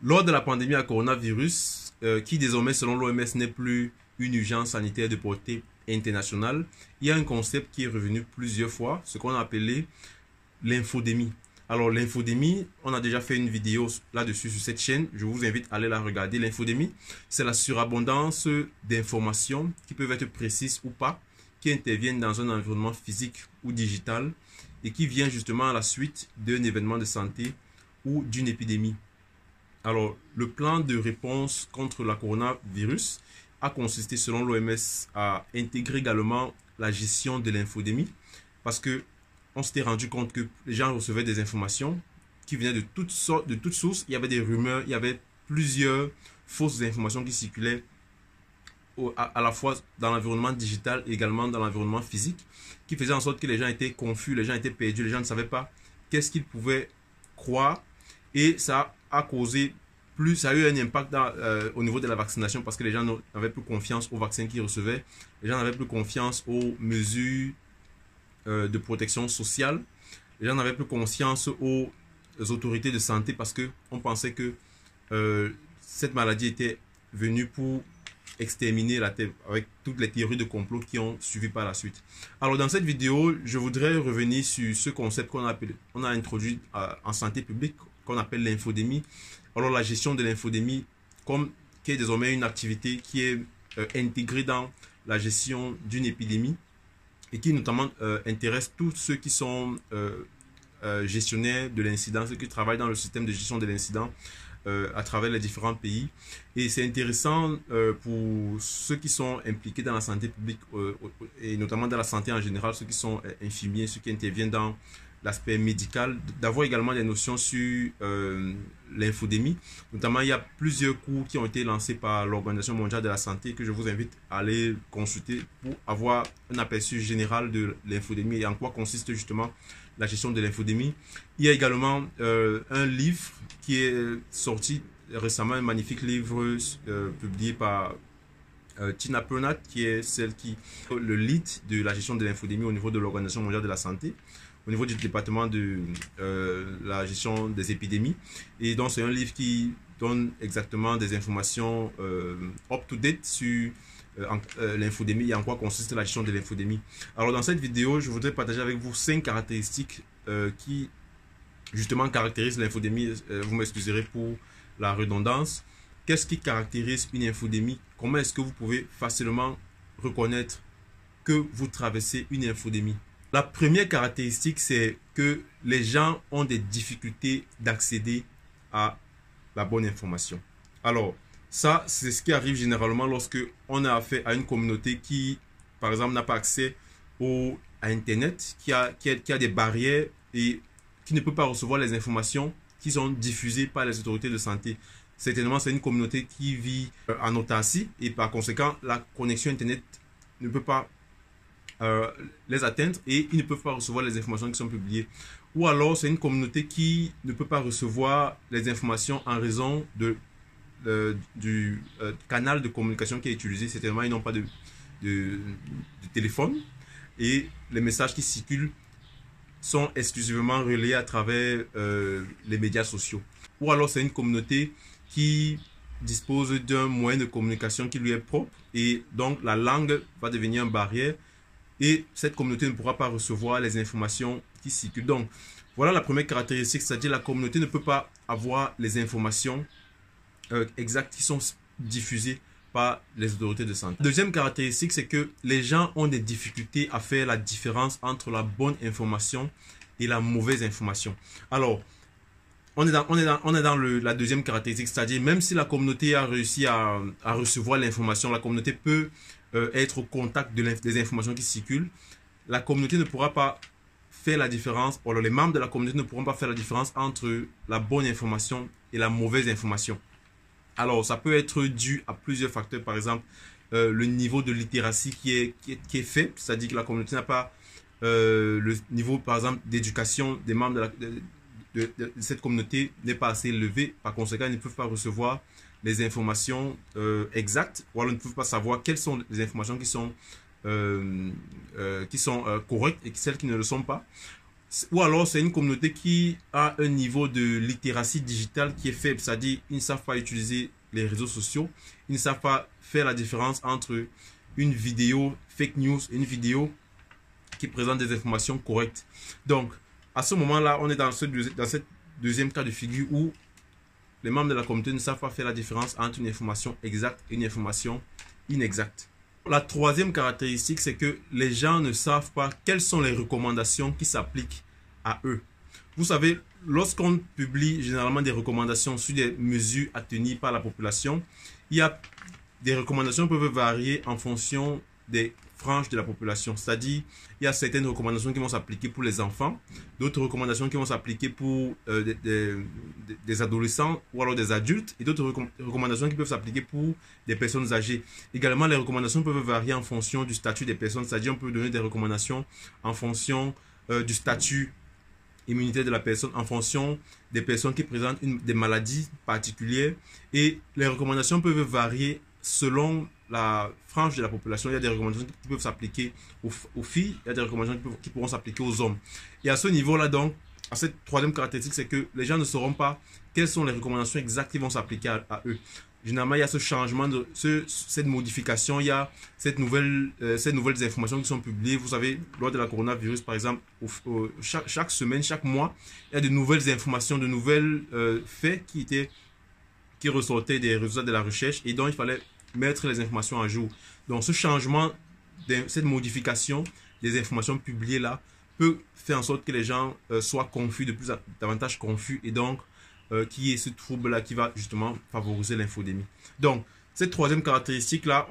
Lors de la pandémie à coronavirus, qui désormais selon l'OMS n'est plus une urgence sanitaire de portée internationale, il y a un concept qui est revenu plusieurs fois, ce qu'on a appelé l'infodémie. Alors l'infodémie, on a déjà fait une vidéo là-dessus sur cette chaîne, je vous invite à aller la regarder. L'infodémie, c'est la surabondance d'informations qui peuvent être précises ou pas, qui interviennent dans un environnement physique ou digital et qui vient justement à la suite d'un événement de santé ou d'une épidémie. Alors, le plan de réponse contre la coronavirus a consisté, selon l'OMS, à intégrer également la gestion de l'infodémie parce que on s'était rendu compte que les gens recevaient des informations qui venaient de toutes sortes, de toutes sources. Il y avait des rumeurs, il y avait plusieurs fausses informations qui circulaient à la fois dans l'environnement digital et également dans l'environnement physique, qui faisaient en sorte que les gens étaient confus, les gens étaient perdus, les gens ne savaient pas qu'est-ce qu'ils pouvaient croire. Et ça a causé ça a eu un impact au niveau de la vaccination parce que les gens n'avaient plus confiance aux vaccins qu'ils recevaient, les gens n'avaient plus confiance aux mesures de protection sociale, les gens n'avaient plus confiance aux autorités de santé parce qu'on pensait que cette maladie était venue pour exterminer la Terre, avec toutes les théories de complot qui ont suivi par la suite. Alors dans cette vidéo, je voudrais revenir sur ce concept qu'on a introduit en santé publique, qu'on appelle l'infodémie. Alors la gestion de l'infodémie, qui est désormais une activité qui est intégrée dans la gestion d'une épidémie et qui notamment intéresse tous ceux qui sont gestionnaires de l'incident, ceux qui travaillent dans le système de gestion de l'incident à travers les différents pays. Et c'est intéressant pour ceux qui sont impliqués dans la santé publique et notamment dans la santé en général, ceux qui sont infirmiers, ceux qui interviennent dans l'aspect médical, d'avoir également des notions sur l'infodémie. Notamment, il y a plusieurs cours qui ont été lancés par l'Organisation mondiale de la santé que je vous invite à aller consulter pour avoir un aperçu général de l'infodémie et en quoi consiste justement la gestion de l'infodémie. Il y a également un livre qui est sorti récemment, un magnifique livre publié par Tina Pernat, qui est celle qui est le lead de la gestion de l'infodémie au niveau de l'Organisation mondiale de la santé, au niveau du département de la gestion des épidémies. Et donc, c'est un livre qui donne exactement des informations up-to-date sur l'infodémie et en quoi consiste la gestion de l'infodémie. Alors, dans cette vidéo, je voudrais partager avec vous 5 caractéristiques qui, justement, caractérisent l'infodémie. Vous m'excuserez pour la redondance. Qu'est-ce qui caractérise une infodémie? Comment est-ce que vous pouvez facilement reconnaître que vous traversez une infodémie? La première caractéristique, c'est que les gens ont des difficultés d'accéder à la bonne information. Alors, ça, c'est ce qui arrive généralement lorsque on a affaire à une communauté qui, par exemple, n'a pas accès à Internet, qui a des barrières et qui ne peut pas recevoir les informations qui sont diffusées par les autorités de santé. Certainement, c'est une communauté qui vit en autarcie et par conséquent, la connexion Internet ne peut pas les atteindre et ils ne peuvent pas recevoir les informations qui sont publiées. Ou alors, c'est une communauté qui ne peut pas recevoir les informations en raison du canal de communication qui est utilisé. Certainement, ils n'ont pas de téléphone et les messages qui circulent sont exclusivement relayés à travers les médias sociaux. Ou alors, c'est une communauté qui dispose d'un moyen de communication qui lui est propre et donc la langue va devenir une barrière et cette communauté ne pourra pas recevoir les informations qui circulent. Donc, voilà la première caractéristique, c'est-à-dire la communauté ne peut pas avoir les informations exactes qui sont diffusées par les autorités de santé. Deuxième caractéristique, c'est que les gens ont des difficultés à faire la différence entre la bonne information et la mauvaise information. Alors, on est dans la deuxième caractéristique, c'est-à-dire même si la communauté a réussi à recevoir l'information, la communauté peut être au contact des informations qui circulent, la communauté ne pourra pas faire la différence, ou les membres de la communauté ne pourront pas faire la différence entre la bonne information et la mauvaise information. Alors, ça peut être dû à plusieurs facteurs, par exemple, le niveau de littératie qui est faible, c'est-à-dire que la communauté n'a pas le niveau, par exemple, d'éducation des membres de cette communauté n'est pas assez élevé. Par conséquent, ils ne peuvent pas recevoir les informations exactes, ou alors ils ne peuvent pas savoir quelles sont les informations qui sont correctes et celles qui ne le sont pas. ou alors c'est une communauté qui a un niveau de littératie digitale qui est faible, c'est-à-dire ils ne savent pas utiliser les réseaux sociaux, ils ne savent pas faire la différence entre une vidéo fake news et une vidéo qui présente des informations correctes. Donc, à ce moment-là, on est dans cette deuxième cas de figure où les membres de la communauté ne savent pas faire la différence entre une information exacte et une information inexacte. La troisième caractéristique, c'est que les gens ne savent pas quelles sont les recommandations qui s'appliquent à eux. Vous savez, lorsqu'on publie généralement des recommandations sur des mesures à tenir par la population, il y a des recommandations qui peuvent varier en fonction des franges de la population. C'est-à-dire, il y a certaines recommandations qui vont s'appliquer pour les enfants, d'autres recommandations qui vont s'appliquer pour des adolescents ou alors des adultes, et d'autres recommandations qui peuvent s'appliquer pour des personnes âgées. Également, les recommandations peuvent varier en fonction du statut des personnes. C'est-à-dire, on peut donner des recommandations en fonction du statut immunitaire de la personne, en fonction des personnes qui présentent des maladies particulières. Et les recommandations peuvent varier selon la frange de la population. Il y a des recommandations qui peuvent s'appliquer aux filles, il y a des recommandations qui pourront s'appliquer aux hommes. Et à ce niveau-là, donc, à cette troisième caractéristique, c'est que les gens ne sauront pas quelles sont les recommandations exactes qui vont s'appliquer à eux. Généralement, il y a ce changement, cette modification, il y a ces nouvelles informations qui sont publiées. Vous savez, lors de la coronavirus, par exemple, chaque semaine, chaque mois, il y a de nouvelles informations, de nouvelles faits qui ressortaient des résultats de la recherche et dont il fallait mettre les informations à jour. Donc, ce changement, cette modification des informations publiées là, peut faire en sorte que les gens soient confus, davantage confus, et donc qu'il y ait ce trouble-là qui va justement favoriser l'infodémie. Donc, cette troisième caractéristique-là,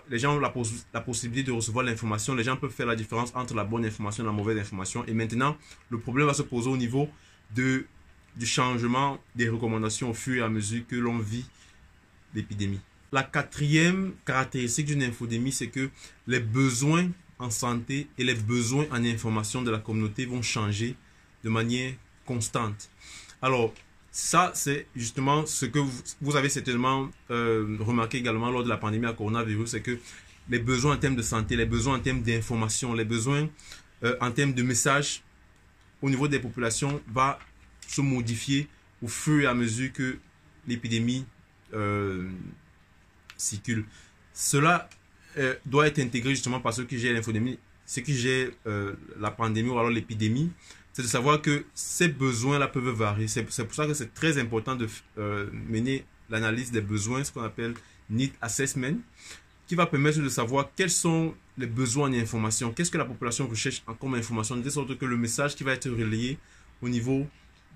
les gens ont la possibilité de recevoir l'information, les gens peuvent faire la différence entre la bonne information et la mauvaise information. Et maintenant, le problème va se poser au niveau du changement des recommandations au fur et à mesure que l'on vit l'épidémie. La quatrième caractéristique d'une infodémie, c'est que les besoins en santé et les besoins en information de la communauté vont changer de manière constante. Alors, ça, c'est justement ce que vous avez certainement remarqué également lors de la pandémie à coronavirus, c'est que les besoins en termes de santé, les besoins en termes d'information, les besoins en termes de messages au niveau des populations va se modifier au fur et à mesure que l'épidémie circule. Cela doit être intégré justement par ceux qui gèrent l'infodémie, ceux qui gèrent la pandémie ou alors l'épidémie. C'est de savoir que ces besoins-là peuvent varier. C'est pour ça que c'est très important de mener l'analyse des besoins, ce qu'on appelle Need Assessment, qui va permettre de savoir quels sont les besoins en information, qu'est-ce que la population recherche comme information, de sorte que le message qui va être relayé au niveau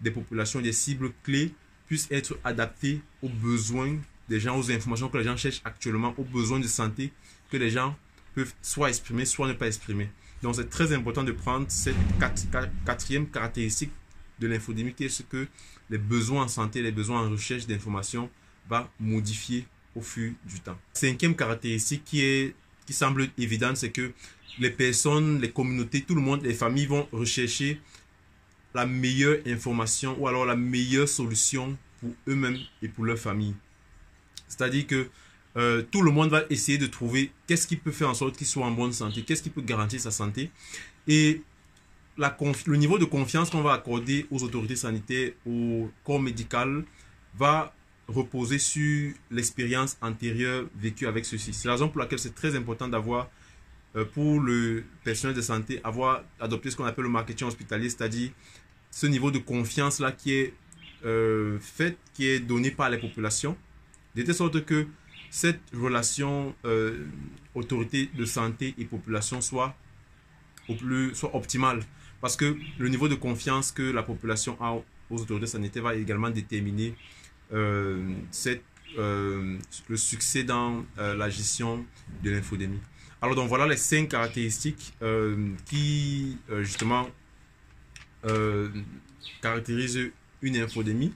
des populations, des cibles clés, puisse être adapté aux besoins des gens, aux informations que les gens cherchent actuellement, aux besoins de santé que les gens peuvent soit exprimer, soit ne pas exprimer. Donc, c'est très important de prendre cette quatrième caractéristique de l'infodémie, qui est ce que les besoins en santé, les besoins en recherche d'informations va modifier au fur du temps. Cinquième caractéristique qui semble évidente, c'est que les personnes, les communautés, tout le monde, les familles vont rechercher la meilleure information ou alors la meilleure solution pour eux-mêmes et pour leur famille. C'est-à-dire que tout le monde va essayer de trouver qu'est-ce qui peut faire en sorte qu'il soit en bonne santé, qu'est-ce qui peut garantir sa santé. Et le niveau de confiance qu'on va accorder aux autorités sanitaires, au corps médical, va reposer sur l'expérience antérieure vécue avec ceux-ci. C'est la raison pour laquelle c'est très important d'avoir, pour le personnel de santé, adopté ce qu'on appelle le marketing hospitalier, c'est-à-dire ce niveau de confiance-là qui est qui est donné par les populations, de telle sorte que cette relation autorité de santé et population soit optimale. Parce que le niveau de confiance que la population a aux autorités sanitaires va également déterminer le succès dans la gestion de l'infodémie. Alors donc voilà les 5 caractéristiques qui justement caractérisent une infodémie.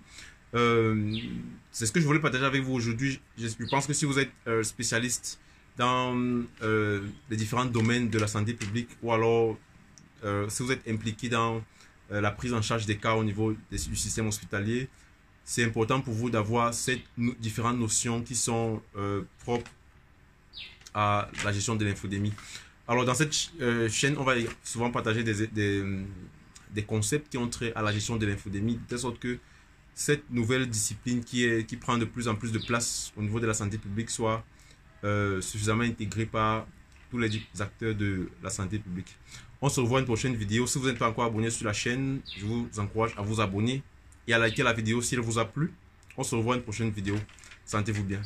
C'est ce que je voulais partager avec vous aujourd'hui. Je pense que si vous êtes spécialiste dans les différents domaines de la santé publique, ou alors si vous êtes impliqué dans la prise en charge des cas au niveau du système hospitalier, c'est important pour vous d'avoir ces différentes notions qui sont propres à la gestion de l'infodémie. Alors dans cette chaîne, on va souvent partager des concepts qui ont trait à la gestion de l'infodémie, de telle sorte que cette nouvelle discipline qui prend de plus en plus de place au niveau de la santé publique soit suffisamment intégrée par tous les acteurs de la santé publique. On se revoit une prochaine vidéo. Si vous n'êtes pas encore abonné sur la chaîne, je vous encourage à vous abonner et à liker la vidéo si elle vous a plu. On se revoit une prochaine vidéo. Sentez-vous bien.